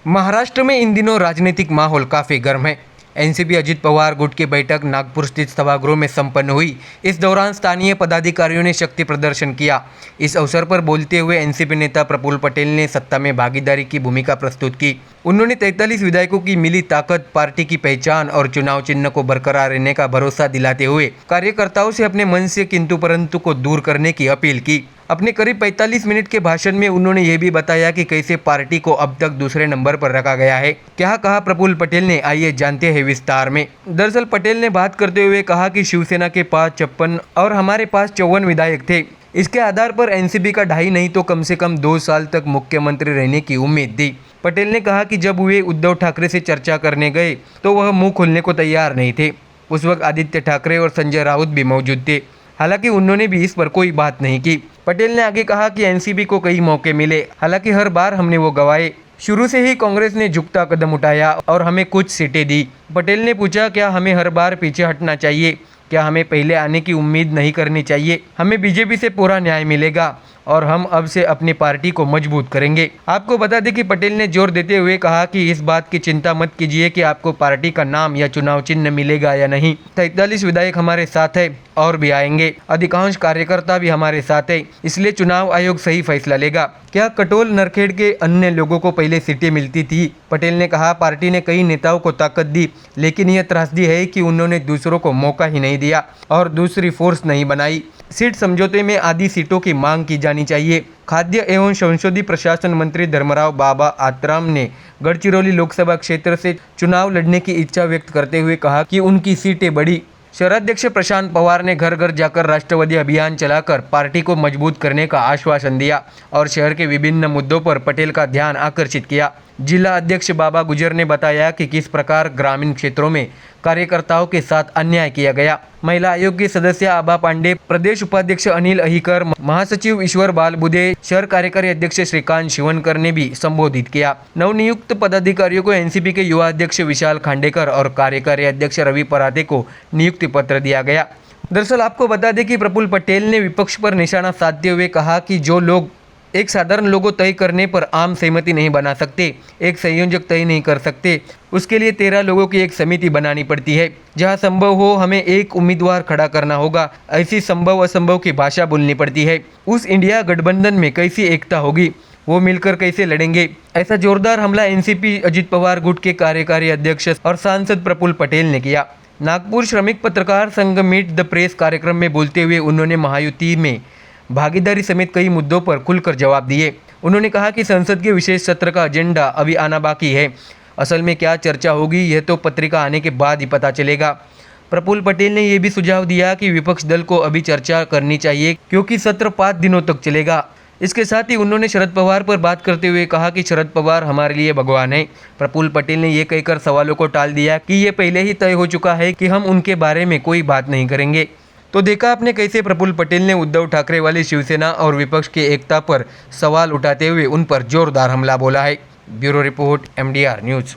महाराष्ट्र में इन दिनों राजनीतिक माहौल काफ़ी गर्म है। एनसीपी अजित पवार गुट की बैठक नागपुर स्थित सभागृह में संपन्न हुई। इस दौरान स्थानीय पदाधिकारियों ने शक्ति प्रदर्शन किया। इस अवसर पर बोलते हुए एनसीपी नेता प्रफुल्ल पटेल ने सत्ता में भागीदारी की भूमिका प्रस्तुत की। उन्होंने 43 विधायकों की मिली ताकत, पार्टी की पहचान और चुनाव चिन्ह को बरकरार रहने का भरोसा दिलाते हुए कार्यकर्ताओं से अपने मन से किंतु परंतु को दूर करने की अपील की। अपने करीब 45 मिनट के भाषण में उन्होंने ये भी बताया कि कैसे पार्टी को अब तक दूसरे नंबर पर रखा गया है। क्या कहा प्रफुल्ल पटेल ने, आइए जानते हैं विस्तार में। दरअसल पटेल ने बात करते हुए कहा कि शिवसेना के पास 56 और हमारे पास 54 विधायक थे। इसके आधार पर एनसीपी का 2.5 नहीं तो कम से कम 2 साल तक मुख्यमंत्री रहने की उम्मीद दी। पटेल ने कहा कि जब वे उद्धव ठाकरे से चर्चा करने गए तो वह मुंह खोलने को तैयार नहीं थे। उस वक्त आदित्य ठाकरे और संजय राउत भी मौजूद थे। हालांकि उन्होंने भी इस पर कोई बात नहीं की। पटेल ने आगे कहा कि एनसीपी को कई मौके मिले, हालांकि हर बार हमने वो गंवाए। शुरू से ही कांग्रेस ने झुकता कदम उठाया और हमें कुछ सीटें दी। पटेल ने पूछा, क्या हमें हर बार पीछे हटना चाहिए? क्या हमें पहले आने की उम्मीद नहीं करनी चाहिए? हमें बीजेपी से पूरा न्याय मिलेगा और हम अब से अपनी पार्टी को मजबूत करेंगे। आपको बता दें कि पटेल ने जोर देते हुए कहा कि इस बात की चिंता मत कीजिए कि आपको पार्टी का नाम या चुनाव चिन्ह मिलेगा या नहीं। 43 विधायक हमारे साथ है और भी आएंगे। अधिकांश कार्यकर्ता भी हमारे साथ है, इसलिए चुनाव आयोग सही फैसला लेगा। क्या कटोल नरखेड़ के अन्य लोगों को पहले सीटें मिलती थी? पटेल ने कहा, पार्टी ने कई नेताओं को ताकत दी, लेकिन यह त्रासदी है कि उन्होंने दूसरों को मौका ही नहीं दिया और दूसरी फोर्स नहीं बनाई। सीट समझौते में आधी सीटों की मांग की जानी चाहिए। खाद्य एवं संसदीय प्रशासन मंत्री धर्मराव बाबा आत्राम ने गढ़चिरौली लोकसभा क्षेत्र से चुनाव लड़ने की इच्छा व्यक्त करते हुए कहा कि उनकी सीटें बढ़ी। शहराध्यक्ष प्रशांत पवार ने घर घर जाकर राष्ट्रवादी अभियान चलाकर पार्टी को मजबूत करने का आश्वासन दिया और शहर के विभिन्न मुद्दों पर पटेल का ध्यान आकर्षित किया। जिला अध्यक्ष बाबा गुजर ने बताया कि किस प्रकार ग्रामीण क्षेत्रों में कार्यकर्ताओं के साथ अन्याय किया गया। महिला आयोग की सदस्य आभा पांडे, प्रदेश उपाध्यक्ष अनिल अहिकर, महासचिव ईश्वर बालबुदे, शहर कार्यकारी अध्यक्ष श्रीकांत शिवनकर ने भी संबोधित किया। नवनियुक्त पदाधिकारियों को एनसीपी के युवा अध्यक्ष विशाल खांडेकर और कार्यकारी अध्यक्ष रवि पराते को नियुक्ति पत्र दिया गया। दरअसल आपको बता दें कि प्रफुल्ल पटेल ने विपक्ष पर निशाना साधते हुए कहा कि जो लोग एक साधारण लोगों तय करने पर आम सहमति नहीं बना सकते, एक संयोजक तय नहीं कर सकते, उसके लिए 13 लोगों की एक समिति बनानी पड़ती है। जहां संभव हो हमें एक उम्मीदवार खड़ा करना होगा। ऐसी संभव असंभव की भाषा बोलनी पड़ती है। उस इंडिया गठबंधन में कैसी एकता होगी, वो मिलकर कैसे लड़ेंगे? ऐसा जोरदार हमला एनसीपी अजित पवार गुट के कार्यकारी अध्यक्ष और सांसद प्रफुल्ल पटेल ने किया। नागपुर श्रमिक पत्रकार संघ मीट द प्रेस कार्यक्रम में बोलते हुए उन्होंने महायुति में भागीदारी समेत कई मुद्दों पर खुलकर जवाब दिए। उन्होंने कहा कि संसद के विशेष सत्र का एजेंडा अभी आना बाकी है। असल में क्या चर्चा होगी यह तो पत्रिका आने के बाद ही पता चलेगा। प्रफुल्ल पटेल ने यह भी सुझाव दिया कि विपक्ष दल को अभी चर्चा करनी चाहिए क्योंकि सत्र 5 दिनों तक चलेगा। इसके साथ ही उन्होंने शरद पवार पर बात करते हुए कहा कि शरद पवार हमारे लिए भगवान है। प्रफुल्ल पटेल ने यह कहकर सवालों को टाल दिया कि ये पहले ही तय हो चुका है कि हम उनके बारे में कोई बात नहीं करेंगे। तो देखा आपने कैसे प्रफुल्ल पटेल ने उद्धव ठाकरे वाली शिवसेना और विपक्ष की एकता पर सवाल उठाते हुए उन पर जोरदार हमला बोला है। Bureau report MDR news.